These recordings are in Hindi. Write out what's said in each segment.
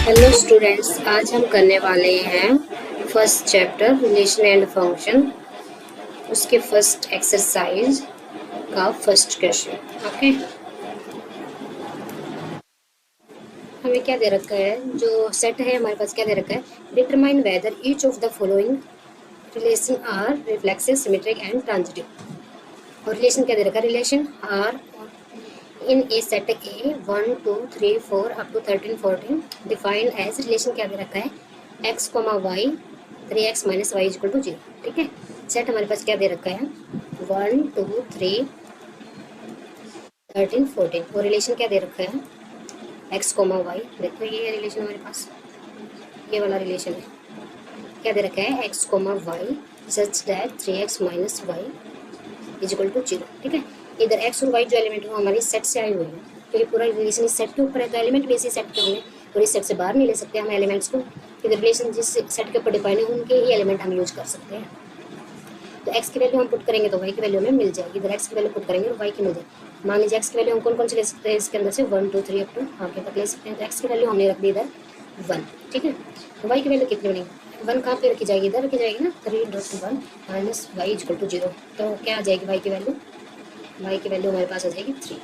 हेलो स्टूडेंट्स, आज हम करने वाले हैं first chapter relation and function, उसके फर्स्ट एक्सरसाइज का फर्स्ट क्वेश्चन। ओके, हमें क्या दे रखा है, जो सेट है हमारे पास क्या दे रखा है, determine whether each of the following relation are reflexive, symmetric and transitive. और रिलेशन क्या दे रखा है, relation are in a set A 1 2 3 4 up to 13 14 defined as relation क्या दे रखा है, x, y 3x minus y equal to 0। ठीक है, सेट हमारे पास क्या दे रखा है, 1 2 3 13 14 और रिलेशन क्या दे रखा है, x, y। देखो ये है रिलेशन हमारे पास, ये वाला रिलेशन है। क्या दे रखा है, x, y such that 3x minus y is equal to 0। ठीक है, इधर एक्स और वाई जो एलिमेंट है हमारी सेट से आई हुई है, क्योंकि पूरा रिलेशन इस सेट के ऊपर है, तो एलिमेंट भी इसी सेट के होंगे और इस सेट से बाहर नहीं ले सकते हम एलिमेंट्स को। इधर रिलेशन जिस सेट के ऊपर डिफाइन है उनके ही एलिमेंट हम यूज कर सकते हैं। तो एक्स की वैल्यू हम पुट करेंगे तो वाई की वैल्यू हमें मिल जाएगी, इधर एक्स की वैल्यू पुट करेंगे और वाई की मिल जाएगी। मान लीजिए एक्स की वैल्यू हम कौन कौन से ले सकते हैं, इसके अंदर से 1 2 3 अप टू आगे तक ले सकते हैं। तो एक्स की वैल्यू हमने रख दी इधर 1। ठीक है, तो वाई की वैल्यू कितनी बनेगी, 1 कहाँ पे रखी जाएगी, इधर रखी जाएगी ना, 3.1 माइनस वाई इक्वल टू 0। तो क्या आ जाएगी वाई की वैल्यू, वाई की वैल्यू हमारे पास आ जाएगी 3।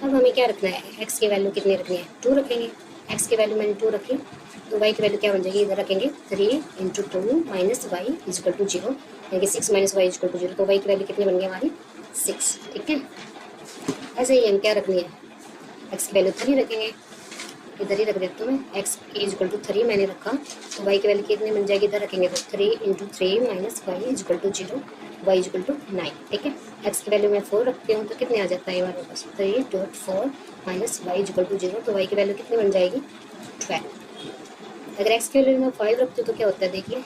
अब हमें क्या रखना है, एक्स की वैल्यू कितनी रखनी है, 2 रखेंगे। एक्स की वैल्यू मैंने 2 रखी, तो वाई की वैल्यू क्या बन जाएगी, इधर रखेंगे 3 into 2 minus y is equal to 0, यानी कि 6 माइनस वाई इजकल टू 0। तो वाई की वैल्यू कितनी बन गई हमारी 6। ठीक है, ऐसे ही हम क्या रखनी है, एक्स की वैल्यू 3 रखेंगे, इधर ही रख देता हूँ मैं, एक्स इजकल टू 3 मैंने रखा, तो वाई की वैल्यू कितनी बन जाएगी, इधर रखेंगे तो 3 into 3 minus y is equal to 0, y is equal to 9। ठीक है, एक्स की वैल्यू मैं 4 रखती हूँ तो कितने आ जाता है हमारे पास, 3.4 माइनस वाई इजकल टू 0। तो वाई की वैल्यू कितनी बन जाएगी 12। अगर एक्स की वैल्यू मैं 5 रखती हूँ तो क्या होता है, देखिए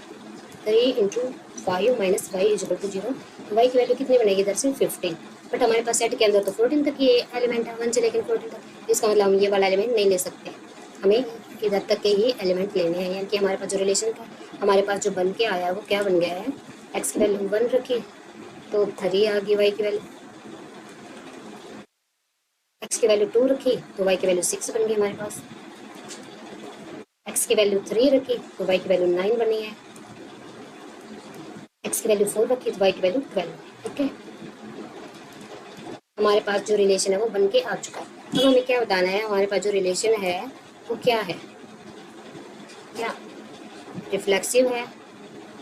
3 into 5 minus y is equal to 0, y की वैल्यू कितनी बनेगी इधर से 15। बट हमारे पास सेट के अंदर तो 14 तक ये एलिमेंट है, 1 से लेकर 14 तक, इसका मतलब हम ये वाला एलिमेंट नहीं ले सकते, हमें इधर तक के ही एलिमेंट लेने हैं। यानी कि हमारे पास जो रिलेशन था, हमारे पास जो बन के आया है वो क्या बन गया है, एक्स की वैल्यू 1 रखी तो 3 आ गई, वाई की वैल्यू एक्स की वैल्यू 2 रखी तो वाई की वैल्यू 6 बन गई हमारे पास, एक्स की वैल्यू 3 रखी तो वाई की वैल्यू 9 बनी है, एक्स की वैल्यू 4 रखी तो वाई की वैल्यू 12। ठीक है, हमारे पास जो रिलेशन है वो बन के आ चुका है। अब हमें क्या बताना है, हमारे पास जो रिलेशन है वो क्या है, क्या रिफ्लेक्सिव है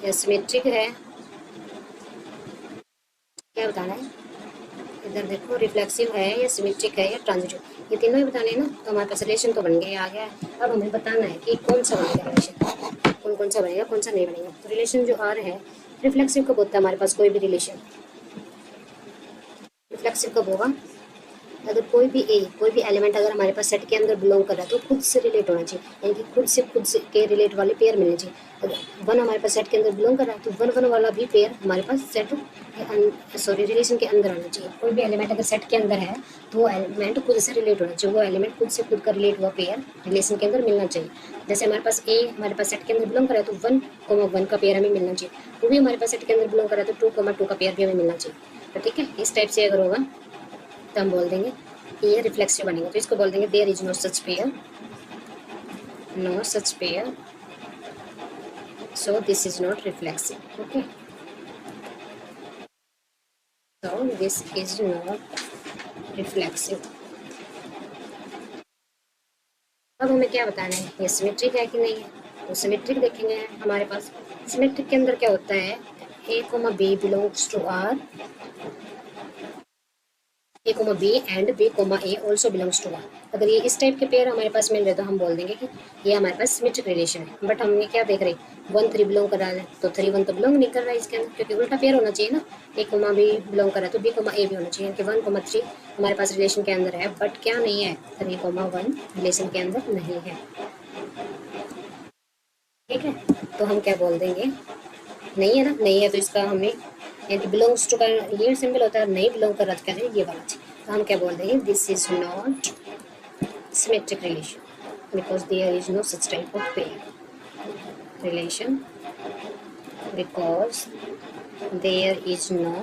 या सिमेट्रिक है, क्या बताना है। इधर देखो, रिफ्लेक्सिव है या सिमेट्रिक है या ट्रांजिटिव, ये तीनों ही बताने हैं ना। तो हमारे पास रिलेशन तो बन गया, आ गया है। अब हमें बताना है कि कौन सा बनेगा रिलेशन, कौन कौन सा बनेगा, कौन सा नहीं बनेगा। तो रिलेशन जो आ रहा है, रिफ्लेक्सिव कब होता है हमारे पास, कोई भी रिलेशन रिफ्लेक्सिव कब होगा, अगर कोई भी एलिमेंट अगर हमारे पास सेट के अंदर बिलोंग कर रहा है तो खुद से रिलेट होना चाहिए, यानी कि खुद से के रिलेट वाले पेयर मिलने चाहिए। अगर वन हमारे पास सेट के अंदर बिलोंग कर रहा है तो वन वन वाला भी पेयर हमारे पास सेट रिलेशन के अंदर आना चाहिए। कोई भी एलिमेंट अगर सेट के अंदर है तो वो एलिमेंट खुद से रिलेट होना चाहिए, वो एलिमेंट खुद से खुद का रिलेट हुआ पेयर रिलेशन के अंदर मिलना चाहिए। जैसे हमारे पास ए हमारे पास सेट के अंदर बिलोंग कर रहा है तो 1, 1 का पेयर हमें मिलना चाहिए, वो भी हमारे पास सेट के अंदर बिलोंग कर रहा है तो 2, 2 का पेयर भी हमें मिलना चाहिए। तो ठीक है, इस टाइप से अगर होगा तो हम बोल देंगे ये रिफ्लेक्सिव बनेगा। तो इसको बोल देंगे there is no such pair, no such pair, so this is not reflexive. Okay, so this is not reflexive. अब हमें क्या बताना है, ये सिमेट्रिक है कि नहीं है। तो सिमेट्रिक देखेंगे हमारे पास, सिमेट्रिक के अंदर क्या होता है, A comma B belongs to R, A comma B and B comma A also belongs to R. अगर ये इस टाइप के पेयर हमारे पास मिल रहे तो हम बोल देंगे कि ये हमारे पास सिमेट्रिक रिलेशन है। बट हमने क्या देख रहे, 1 3 बिलोंग कर रहा है तो 3 1 तो बिलोंग नहीं कर रहा है इसके अंदर, क्योंकि उल्टा पेयर होना चाहिए ना, ए कोमा बी बिलोंग कर रहा है तो बी कोमा ए भी होना चाहिए, कि 1 3 हमारे पास रिलेशन के अंदर है, बट क्या नहीं है, 3 1 रिलेशन के अंदर नहीं है। ठीक है, तो हम क्या बोल देंगे, नहीं है ना, नहीं है तो इसका हमें यानी बिलोंग्स टू का ये सिंबल होता है, नहीं बिलोंग कर रहा तो कहते हैं ये वाला चीज। तो हम क्या बोल देंगे, this is not symmetric relation because there is no such type of pair relation, because there is no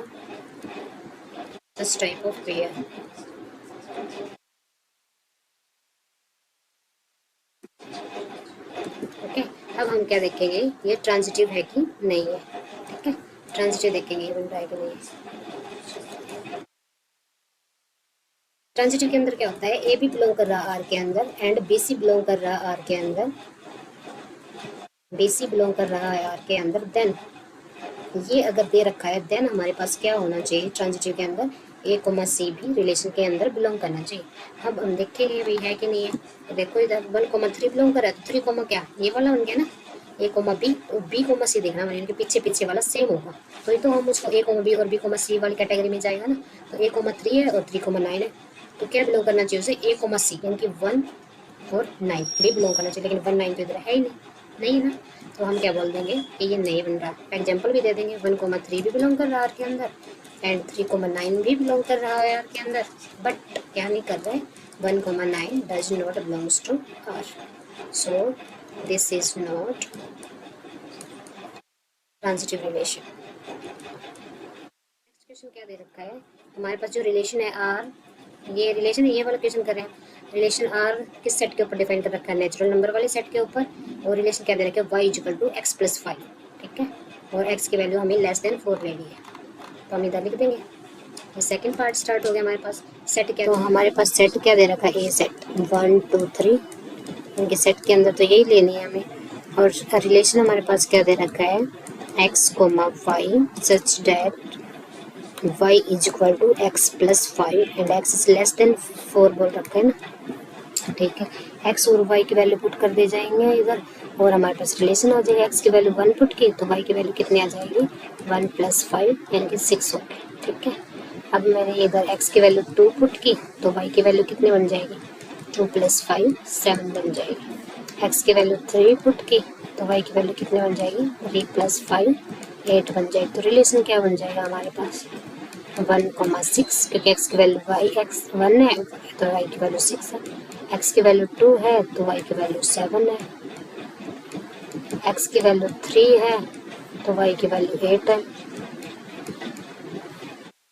such type of pair। हम क्या देखेंगे, ये ट्रांजिटिव है कि नहीं है। ठीक है, ट्रांजिटिव देखेंगे ये बन रहा है कि नहीं। ट्रांजिटिव के अंदर क्या होता है, ए बी बिलोंग कर रहा आर के अंदर एंड बी सी बिलोंग कर रहा आर के अंदर, बी सी बिलोंग कर रहा है आर के अंदर, देन ये अगर दे रखा है देन हमारे पास क्या होना चाहिए ट्रांजिटिव के अंदर, ए कोमा सी भी रिलेशन के अंदर बिलोंग करना चाहिए। अब हम देखेंगे भाई है कि नहीं है। तो देखो इधर 1,3 बिलोंग कर रहा है, तो 3 कोमा क्या ये वाला बन गया ना, ए कोमा बी, तो बी कोमा सी देखना मतलब इनके पीछे पीछे वाला सेम होगा, तो हम उसको ए कोमा बी और बी कोमा सी वाली कैटेगरी में जाएगा ना। तो ए कोमा 3 है और 3,9 है, तो क्या बिलोंग करना चाहिए उसे, ए कोमा सी, यानी कि 1 और 9 भी बिलोंग करना चाहिए, लेकिन 1 9 तो इधर है ही नहीं है ना, तो हम क्या बोल देंगे कि ये नहीं बन रहा। एग्जाम्पल भी दे देंगे, 1,3 भी बिलोंग कर रहा है आर के अंदर एंड 3,9 भी बिलोंग कर रहा है आर के अंदर, बट क्या नहीं कर रहे, 1,9 does not belongs to R, so this is not transitive relation. Next question क्या दे रखा है, हमारे पास जो रिलेशन है आर, ये रिलेशन है, ये वाला क्वेश्चन कर रहे हैं, रिलेशन आर किस सेट के ऊपर डिफाइन कर रखा है, नेचुरल नंबर वाले सेट के ऊपर, और रिलेशन क्या दे रखा है, y equal to x plus 5। ठीक है, और x की वैल्यू हमें लेस देन 4 लेनी है, तो हम इधर लिख देंगे। ये सेकंड पार्ट स्टार्ट हो गया हमारे पास। सेट क्या, तो हमारे पास सेट क्या दे रखा है, ए सेट 1 2 3, उनके सेट के अंदर तो यही लेनी है हमें, और रिलेशन हमारे पास क्या दे रखा है, x comma y such that y is equal to x plus 5 and x is less than 4 बोल रखा है ना। ठीक है, x और y की वैल्यू पुट कर दे जाएंगे इधर, और हमारे पास रिलेशन हो जाएगा, x की वैल्यू 1 पुट की तो y की वैल्यू कितनी आ जाएगी, 1 प्लस 5 यानी कि 6 हो गई। ठीक है, अब मैंने इधर x की वैल्यू 2 पुट की तो y की वैल्यू कितनी बन जाएगी, 2 प्लस 5 7 बन जाएगी। x की वैल्यू 3 पुट की तो y की वैल्यू कितनी बन जाएगी, 3 प्लस 5 8 बन जाएगी। तो रिलेशन क्या बन जाएगा हमारे पास, 1,6, क्योंकि x की वैल्यू x 1 है तो y की वैल्यू 6 है, x की वैल्यू 2 है तो y की वैल्यू 7 है, x की वैल्यू 3 है तो y की वैल्यू 8 है।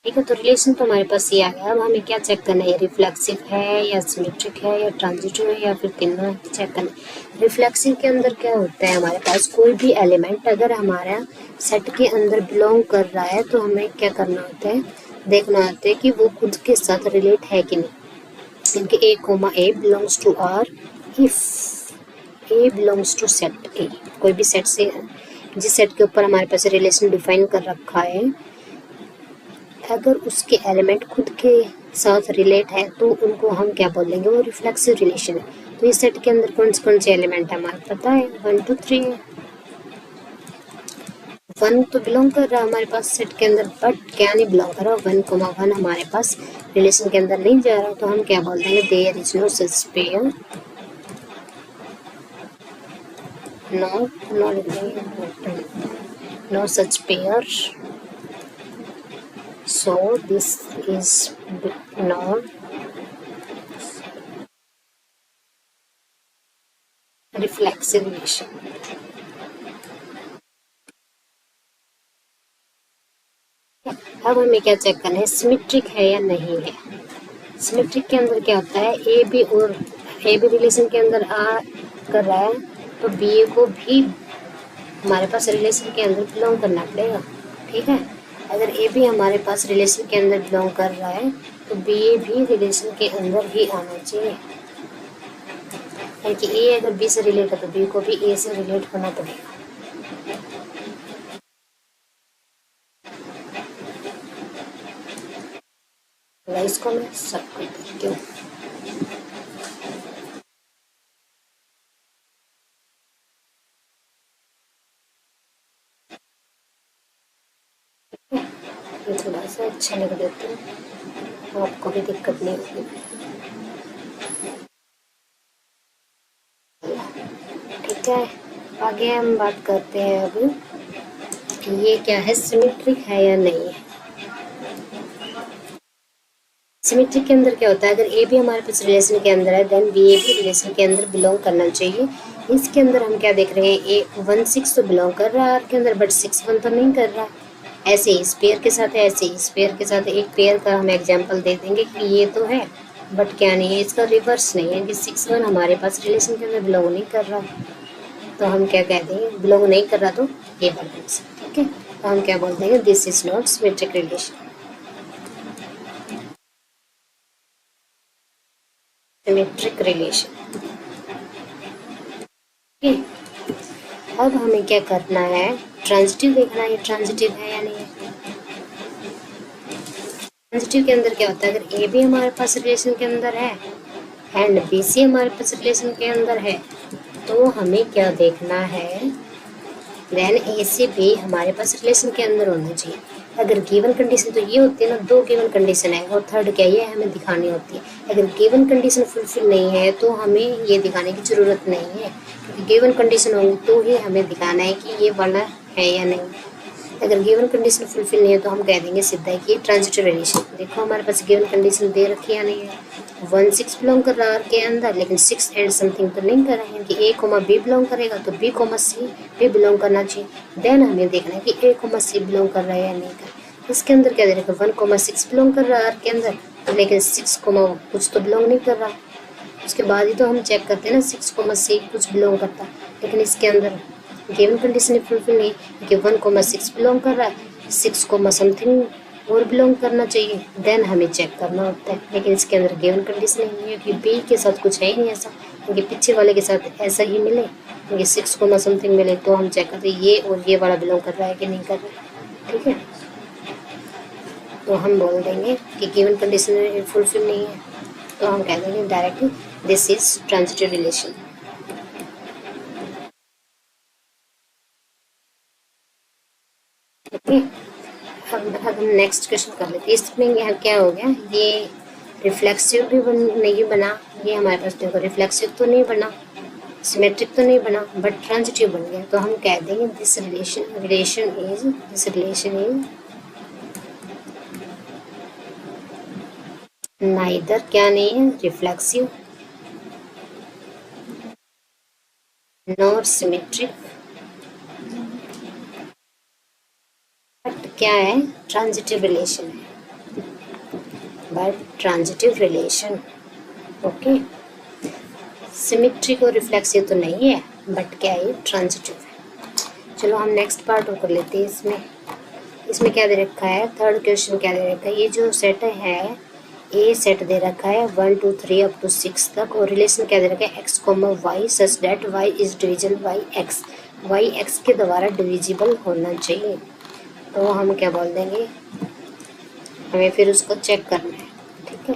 ठीक है, तो रिलेशन तो हमारे पास ये आ गया। अब हमें क्या चेक करना है, रिफ्लेक्सिव है या सिमेट्रिक है या ट्रांजिटिव है या फिर तीनों है, चेक करना है। रिफ्लेक्सिव के अंदर क्या होता है, हमारे पास कोई भी एलिमेंट अगर हमारा सेट के अंदर बिलोंग कर रहा है तो हमें क्या करना होता है, देखना होता है कि वो खुद के साथ रिलेट है कि नहीं, क्योंकि A comma A belongs to R if A belongs to set A, कोई भी सेट से जिस सेट के ऊपर हमारे पास रिलेशन डिफाइन कर रखा है, अगर उसके एलिमेंट खुद के साथ रिलेट है तो उनको हम क्या बोलेंगे, वो रिफ्लेक्सिव रिलेशन है। तो इस सेट के अंदर कौन से एलिमेंट है हमारे पता है, 1 2 3 है, 1 तो बिलोंग कर रहा है हमारे पास सेट के अंदर, बट क्या नहीं बिलोंग कर रहा, 1,1 हमारे पास रिलेशन के अंदर नहीं जा रहा, तो हम क्या बोल देंगे, there is no such pair, no such pair, so this is not reflexive relation। अब हमें क्या चेक करना है, सिमेट्रिक है या नहीं है। सिमेट्रिक के अंदर क्या होता है, ए बी और ए बी रिलेशन के अंदर आ कर रहा है तो बी को भी हमारे पास रिलेशन के अंदर बिलोंग करना पड़ेगा। ठीक है, अगर ए भी हमारे पास रिलेशन के अंदर बिलोंग कर रहा है तो बी भी रिलेशन के अंदर ही आना चाहिए, यानी कि ए अगर बी से रिलेट है तो बी को भी ए से रिलेट होना पड़ेगा। इसको मैं सब कर देती हूँ। ये थोड़ा सा अच्छा लग देती हूँ, आपको भी दिक्कत नहीं होगी। ठीक है, आगे हम बात करते हैं अभी कि ये क्या है, सिमेट्रिक है या नहीं है। सिमेट्रिक के अंदर क्या होता है, अगर ए भी हमारे पास रिलेशन के अंदर है देन बी ए भी रिलेशन के अंदर बिलोंग करना चाहिए। इसके अंदर हम क्या देख रहे हैं, ए 1 6 तो बिलोंग कर रहा है आर के अंदर, बट 6 1 तो नहीं कर रहा। ऐसे ही इस पेयर के साथ है, ऐसे ही इस पेयर के साथ एक पेयर का हम एग्जांपल दे देंगे कि ये तो है बट क्या नहीं है, इसका रिवर्स नहीं है कि 6 1 हमारे पास रिलेशन के अंदर बिलोंग नहीं कर रहा। तो हम क्या कह देंगे, बिलोंग नहीं कर रहा तो ये वाला आंसर, ठीक है। तो हम क्या बोल देंगे, this is not symmetric relation. Symmetric relation, ठीक है। अब हमें क्या करना है, ट्रांजिटिव देखना है, ये ट्रांजिटिव है या नहीं है। ट्रांजिटिव के अंदर क्या होता है, अगर ए भी हमारे पास रिलेशन के अंदर है एंड बी सी हमारे पास रिलेशन के अंदर है, तो हमें क्या देखना है, देन ए से बी हमारे पास रिलेशन के अंदर होना चाहिए। अगर गिवन कंडीशन तो ये होती है ना, दो गिवन कंडीशन है और थर्ड क्या, ये हमें दिखानी होती है। अगर गिवन कंडीशन फुलफिल नहीं है तो हमें ये दिखाने की ज़रूरत नहीं है, क्योंकि गिवन कंडीशन होगी तो ही हमें दिखाना है कि ये वाला है या नहीं। अगर गिवन कंडीशन फुलफिल नहीं है तो हम कह देंगे सीधा है कि ये ट्रांजिटिव रिलेशन। देखो हमारे पास गिवन कंडीशन दे रखी है या नहीं है, 1 6 बिलोंग कर रहा है R के अंदर, लेकिन 6 एंड समथिंग तो नहीं कर रहे हैं कि A, B बिलोंग करेगा तो B, C भी बिलोंग करना चाहिए। देन हमें देखना है कि A, C बिलोंग कर रहा है या नहीं कर। इसके अंदर क्या दे रखा है, 1 6 बिलोंग कर रहा है R के अंदर, लेकिन 6 कुछ तो बिलोंग नहीं कर रहा। उसके बाद ही तो हम चेक करते हैं ना 6, C कुछ बिलोंग करता, लेकिन इसके अंदर गिवन कंडीशन फुलफिल नहीं कि 1, 6 बिलोंग कर रहा है, 6, समथिंग और बिलोंग करना चाहिए, देन हमें चेक करना होता है। लेकिन इसके अंदर गिवन कंडीशन नहीं है, क्योंकि बी के साथ कुछ है ही नहीं ऐसा, क्योंकि पीछे वाले के साथ ऐसा ही मिले, क्योंकि 6, समथिंग मिले, तो हम चेक करते हैं ये और ये वाला बिलोंग कर रहा है कि नहीं कर रहा, ठीक है। तो हम बोल देंगे कि गिवन कंडीशन फुलफिल नहीं है, तो हम कह देंगे directly this is transitive relation. Okay, अब हम नेक्स्ट क्वेश्चन कर लेते हैं। इसमें यहाँ क्या हो गया, ये रिफ्लेक्सिव भी नहीं बना, ये हमारे पास देखो रिफ्लेक्सिव तो नहीं बना, सिमेट्रिक तो नहीं बना, बट ट्रांजिटिव बन गया। तो हम कह देंगे दिस रिलेशन इज नाइदर, क्या नहीं है, रिफ्लेक्सिव नॉर सिमेट्रिक, बट क्या है, ट्रांजिटिव रिलेशन है, but transitive relation. Okay, symmetric और रिफ्लेक्सिव तो नहीं है, बट क्या है, ट्रांजिटिव है। चलो हम नेक्स्ट पार्ट कर लेते हैं। इसमें क्या दे रखा है, थर्ड क्वेश्चन क्या दे रखा है, ये जो सेट है ए सेट दे रखा है 1 2 3 अप टू 6 तक, और रिलेशन क्या दे रखा है, x, y such that y is divisible by x, y x के द्वारा डिविजिबल होना चाहिए। तो हम क्या बोल देंगे, हमें फिर उसको चेक करना है, ठीक है।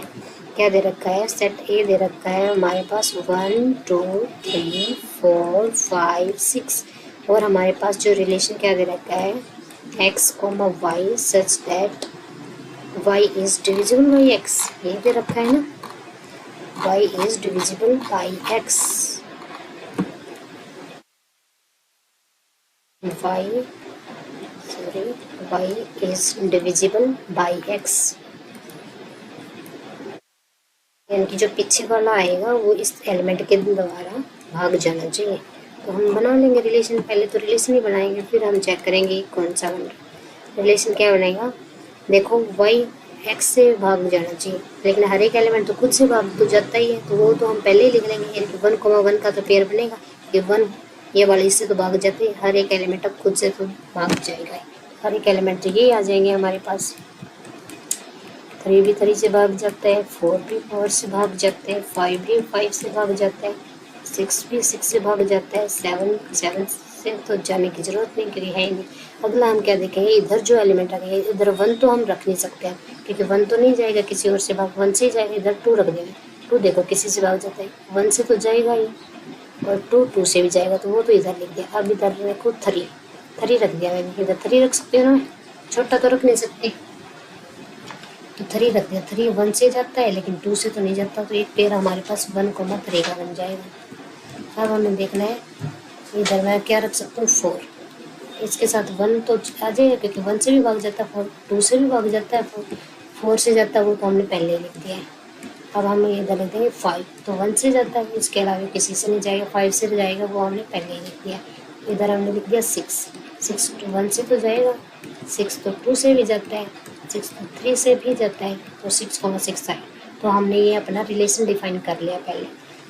क्या दे रखा है, सेट ए दे रखा है हमारे पास 1 2 3 4 5 6, और हमारे पास जो रिलेशन क्या दे रखा है, x, y such that y is divisible by x, ये दे रखा है ना, y is divisible by x, y is divisible by x, यानी कि जो पीछे वाला आएगा वो इस एलिमेंट के द्वारा भाग जाना चाहिए। तो हम बना लेंगे रिलेशन, पहले तो रिलेशन ही बनाएंगे, फिर हम चेक करेंगे कौन सा बन रहा। रिलेशन क्या बनेगा, देखो y x से भाग जाना चाहिए, लेकिन हर एक एलिमेंट तो खुद से भाग तो जाता ही है, तो वो तो हम पहले ही लिख लेंगे, यानी कि 1, 1 का तो पेयर बनेगा कि 1 ये वाले इससे तो भाग जाते हैं, हर एक एलिमेंट अब खुद से तो भाग जाएगा, हर एक एलिमेंट तो ये आ जाएंगे हमारे पास। 3 भी 3 से भाग जाता है, 4 भी 4 से भाग जाते हैं, 5 भी 5 से भाग जाता है, 6 भी 6 से भाग जाता है, 7 से तो जाने की जरूरत नहीं, क्योंकि है ही नहीं। अगला हम क्या देखेंगे, इधर जो एलिमेंट आ गया, इधर 1 तो हम रख नहीं सकते हैं, क्योंकि 1 तो नहीं जाएगा किसी और से भाग, 1 से ही जाएगा, इधर 2 रख देंगे, 2 देखो किसी से भाग जाता है, 1 से तो जाएगा ही, और 2 से भी जाएगा, तो वो तो इधर लिख दिया। अब इधर देखो 3 रख दिया मैंने, इधर 3 रख सकते हो ना, छोटा तो रख नहीं सकते, तो 3 रख दिया। 3 1 से जाता है लेकिन 2 से तो नहीं जाता, तो एक पेयर हमारे पास 1, 3 का बन जाएगा। अब हमें देखना है इधर मैं क्या रख सकता हूँ, 4, इसके साथ 1 तो आ जाएगा, क्योंकि 1 से भी भाग जाता है 4, 2 से भी भाग जाता है 4 से जाता है, वो तो हमने पहले ही लिख दिया है। अब हम इधर लिख देंगे 5, तो 1 से जाता है, इसके अलावा किसी से नहीं जाएगा, 5 से जाएगा, वो हमने पहले ही लिख दिया। इधर हमने लिख दिया 6 तो 1 से तो जाएगा, 6 तो 2 से भी जाता है, 6 तो 3 से भी जाता है, तो 6, 6 है। तो हमने ये अपना रिलेशन डिफाइन कर लिया पहले।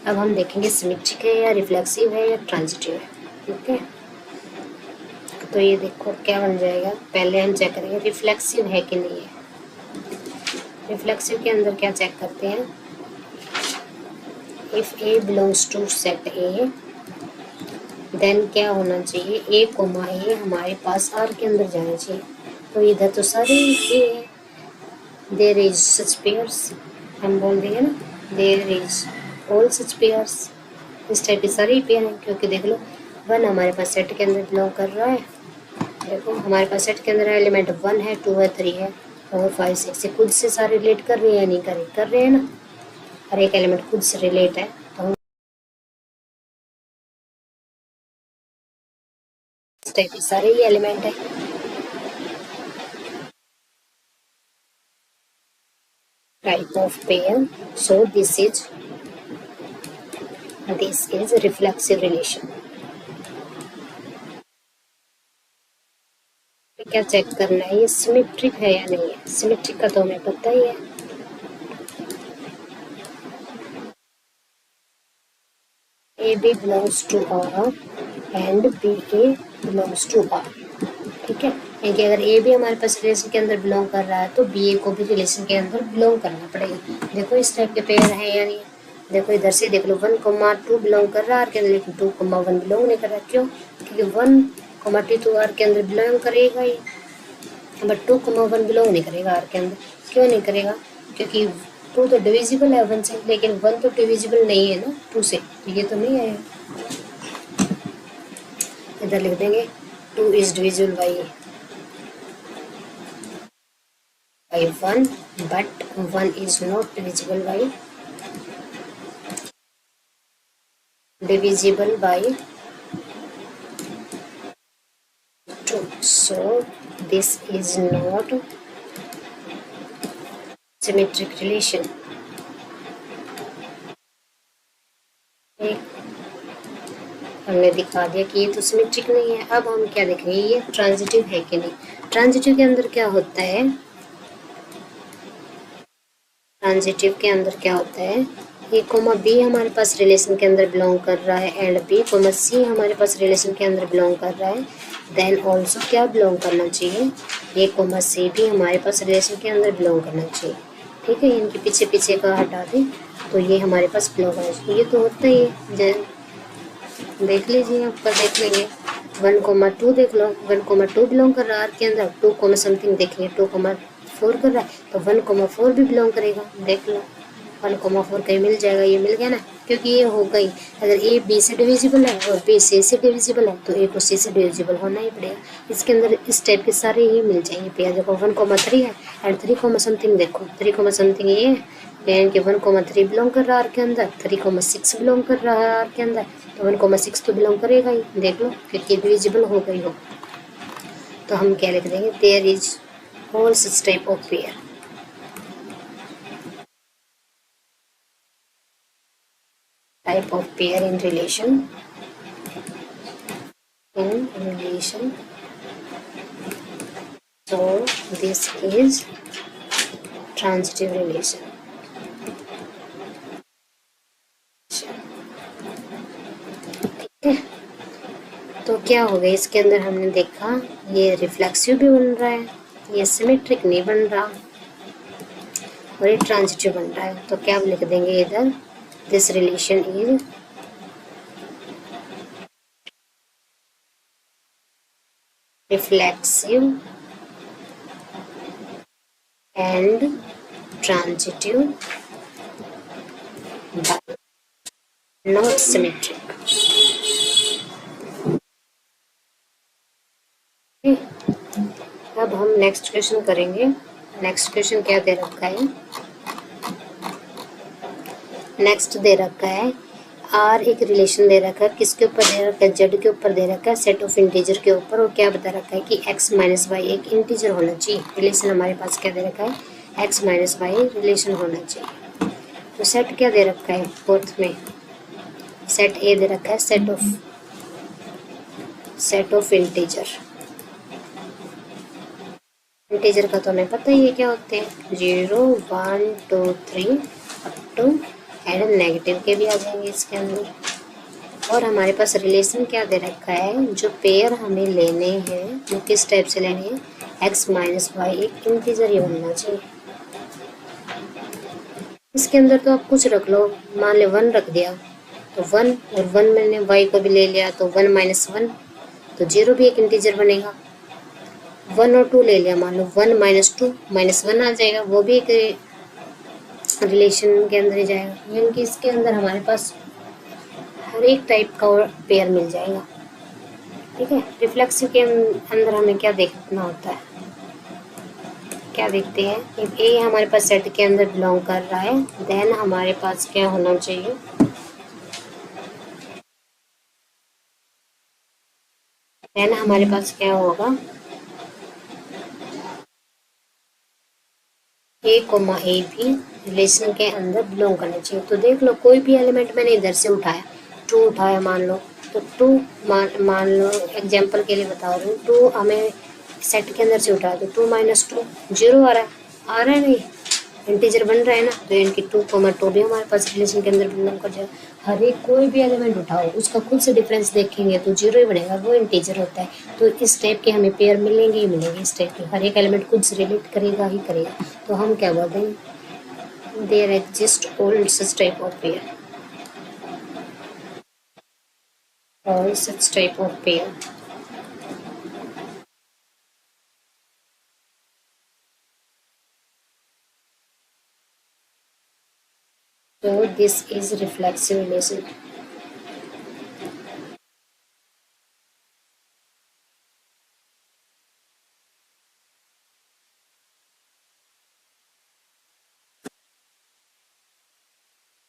अब हम देखेंगे सिमेट्रिक है या रिफ्लेक्सिव है या ट्रांजिटिव है। ठीक है, तो ये देखो क्या बन जाएगा। पहले हम चेक करेंगे रिफ्लेक्सिव है कि नहीं है। रिफ्लेक्सिव के अंदर क्या चेक करते हैं, if A belongs to set A then क्या होना चाहिए, ए कोमा ए हमारे पास आर के अंदर जाना चाहिए। तो इधर तो सारे ए है, देयर इज सच पेयर्स, हम बोल देंगे ना there is all such pairs. इस टाइप के सारे पेयर हैं, क्योंकि देख लो वन हमारे पास सेट के अंदर बिलोंग कर रहा है। देखो हमारे पास सेट के अंदर एलिमेंट 1 है, 2 है, 3 है, 4 5 6 से खुद से सारे रिलेट कर रहे हैं या नहीं कर रहे हैं ना। हर एक एलिमेंट खुद से रिलेट है, तो हम इस टाइप के सारे ही एलिमेंट है। Type of pair, so this is reflexive relation. क्या चेक करना है, ये सिमेट्रिक है या नहीं है। सिमेट्रिक का तो हमें पता ही है, A B belongs to R and B A belongs to R. ठीक है, क्योंकि अगर ए भी हमारे पास रिलेशन के अंदर बिलोंग कर रहा है तो बी ए को भी रिलेशन के अंदर बिलोंग करना पड़ेगा। देखो इस टाइप के पेयर हैं या नहीं। देखो इधर से देख लो 1,2 बिलोंग कर रहा है आर के अंदर, लेकिन 2,1 बिलोंग नहीं कर रहा। क्यों? क्योंकि 1,2 तो आर के अंदर बिलोंग करेगा ही, बट 2,1 बिलोंग नहीं करेगा आर के अंदर। क्यों नहीं करेगा? क्योंकि 2 तो डिविजिबल है 1 से, लेकिन 1 तो डिविजिबल नहीं है ना 2 से, तो ये तो नहीं आएगा। इधर लिख देंगे 2 is divisible by 1, but 1 is not divisible by 2. So this is not symmetric relation. हमने दिखा दिया कि ये तो सिमेट्रिक नहीं है। अब हम क्या देख रहे हैं, ये ट्रांजिटिव है कि नहीं। ट्रांजिटिव के अंदर क्या होता है, ट्रांजिटिव के अंदर क्या होता है, ए कोमा बी हमारे पास रिलेशन के अंदर बिलोंग कर रहा है एंड बी कोमा सी हमारे पास रिलेशन के अंदर बिलोंग कर रहा है, देन ऑल्सो क्या बिलोंग करना चाहिए, ए कोमा सी भी हमारे पास रिलेशन के अंदर बिलोंग करना चाहिए। ठीक है, इनके पीछे पीछे का हटा दें तो ये हमारे पास बिलोंग करना चाहिए। ये तो होता ही है, देख लीजिए ऊपर देख लेंगे 1,2 देख लो, 1,2 बिलोंग कर रहा है आर के अंदर, 2, समथिंग देखेंगे 2,4 कर रहा है तो 1,4 भी बिलोंग करेगा। देख लो 1,4 कहीं मिल जाएगा, ये मिल गया ना, क्योंकि ये हो गई। अगर ए बी से डिविजिबल है और बी से डिविजिबल है तो ए को सी से डिविजिबल होना ही पड़ेगा। इसके अंदर इस टाइप के सारे ही मिल जाएंगे पेयर। देखो 1,3 है एंड 3, समथिंग देखो 3, समथिंग ये है, यानी कि 1,3 बिलोंग कर रहा है आर के अंदर, 3,6 बिलोंग कर रहा है आर के अंदर, तो 1,6 तो बिलोंग करेगा ही। देख लो क्योंकि डिविजिबल हो गई हो, तो हम क्या लिख देंगे, there is whole such type of pair. Type of pair in relation, so this is transitive relation। ठीक है, तो क्या हो गया, इसके अंदर हमने देखा ये रिफ्लेक्सिव भी बन रहा है, ये सिमेट्रिक नहीं बन रहा और ये ट्रांजिटिव बन रहा है। तो क्या हम लिख देंगे इधर, this relation is reflexive and transitive but not symmetric। अब हम नेक्स्ट क्वेश्चन करेंगे। नेक्स्ट क्वेश्चन क्या दे रखा है, नेक्स्ट दे रखा है आर एक रिलेशन दे रखा है, किसके ऊपर दे रखा है, जेड के ऊपर दे रखा है, सेट ऑफ इंटीजर के ऊपर, और क्या बता रखा है कि x माइनस वाई एक इंटीजर होना चाहिए। रिलेशन हमारे पास क्या दे रखा है, x माइनस वाई रिलेशन होना चाहिए। तो सेट क्या दे रखा है, फोर्थ में सेट ए दे रखा है, सेट ऑफ इंटीजर। इंटीजर का तो हमें पता ही है क्या होते हैं, 0 1 2 3 अप टू एंड नेगेटिव के भी आ जाएंगे इसके अंदर। और हमारे पास रिलेशन क्या दे रखा है, जो पेयर हमें लेने हैं वो किस टाइप से लेने हैं, x माइनस वाई एक इंटीजर ही बनना चाहिए। इसके अंदर तो आप कुछ रख लो, मान लो 1 रख दिया तो 1, और 1 मैंने y को भी ले लिया तो 1 माइनस 1, तो 0 भी एक इंटीजर बनेगा। 1 और 2 ले लिया, मान लो 1 माइनस 2 माइनस 1 आ जाएगा, वो भी एक रिलेशन के अंदर ही जाएगा। यानी कि इसके अंदर हमारे पास हर एक टाइप का पेयर मिल जाएगा। ठीक है, रिफ्लेक्सिव के अंदर हमें क्या देखना होता है, क्या देखते हैं, if ए हमारे पास सेट के अंदर बिलोंग कर रहा है देन हमारे पास क्या होना चाहिए, देन हमारे पास क्या होगा, ए कोमा ए भी रिलेशन के अंदर बिलोंग करना चाहिए। तो देख लो कोई भी एलिमेंट मैंने इधर से उठाया, 2 उठाया मान लो, तो 2 मान लो एग्जाम्पल के लिए बता रही हूँ, 2 हमें सेट के अंदर से उठाया तो 2 माइनस 2 0 आ रहा है नहीं, इंटीजर बन रहा है ना, तो इनकी 2, 2 भी हमारे पास रिलेशन के अंदर बिलोंग कर जाएगा। हर एक कोई भी एलिमेंट उठाओ उसका खुद से डिफरेंस देखेंगे तो 0 ही बनेगा, वो इंटीजर होता है। तो इस टाइप के हमें पेयर मिलेंगे ही मिलेंगे, इस टाइप के हर एक एलिमेंट खुद से रिलेट करेगा ही करेगा। तो हम क्या बोलते हैं, there exist all such type of pair, all such type of pair. So this is reflexive relation.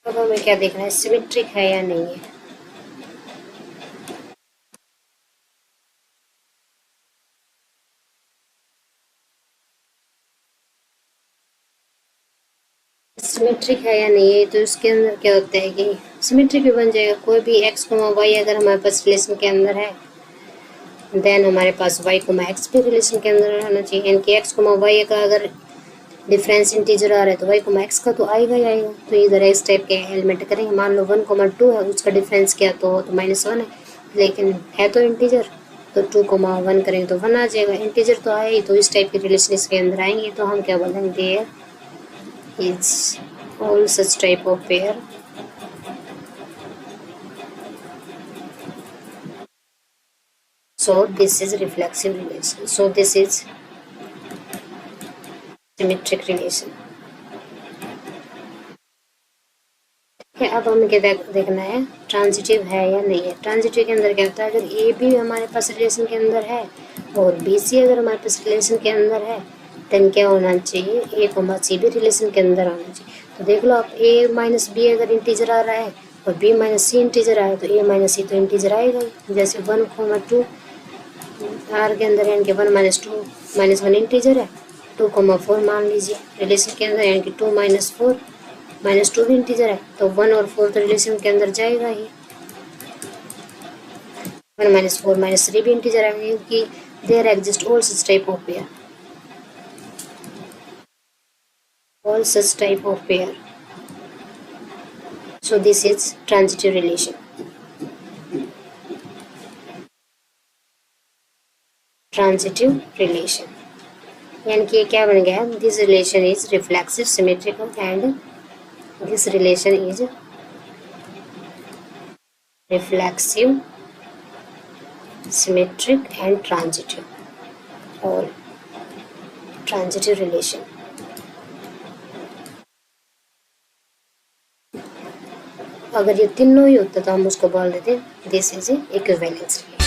अब हमें क्या देखना है, सिमेट्रिक है या नहीं है। सिमेट्रिक है या नहीं है, तो इसके अंदर क्या होता है कि सिमेट्रिक भी बन जाएगा। कोई भी x y अगर हमारे पास रिलेशन के अंदर है देन हमारे पास y x भी रिलेशन के अंदर रहना चाहिए। यानी कि x y का अगर डिफरेंस इंटीजर आ रहा है तो y x का तो आएगा ही आएगा। तो इधर इस टाइप के एलिमेंट करेंगे, मान लो 1 2 है, उसका डिफरेंस क्या तो -1 है, लेकिन है तो इंटीजर, तो 2 1 करेंगे तो 1 आ जाएगा, इंटीजर तो आया ही। तो इस टाइप के रिलेशन इसके अंदर आएंगे, तो हम क्या बोलेंगे, there is all such type of pair so this is reflexive relation, so this is symmetric relation। अब हमें क्या देखना है, ट्रांजिटिव है या नहीं है। ट्रांजिटिव के अंदर क्या होता है, अगर ए भी हमारे पास रिलेशन के अंदर है और बी सी अगर हमारे पास रिलेशन के अंदर है देन क्या होना चाहिए, ए सी भी रिलेशन के अंदर आना चाहिए। तो देख लो आप, ए माइनस बी अगर इंटीजर आ रहा है और बी माइनस सी इंटीजर आया तो ए माइनस सी तो इंटीजर आएगा ही। जैसे 1 2 आर के अंदर यानी कि 1 2 -1 इंटीजर है, 2 4 मान लीजिए रिलेशन के अंदर, यानी कि 2 4 -2 भी इंटीजर है, तो 1 और 4 तो रिलेशन के अंदर जाएगा ही। 1 4 -3 भी इंटीजर है, क्योंकि there exist all such type of pair, all such type of pair, so this is transitive relation। transitive relation यानी कि ये क्या बन गया, this relation is reflexive, symmetrical and this relation is reflexive, symmetric and transitive, all transitive relation। अगर ये तीनों ही होता तो हम उसको बोल देते दिस इज इक्विवेलेंस रिलेशन।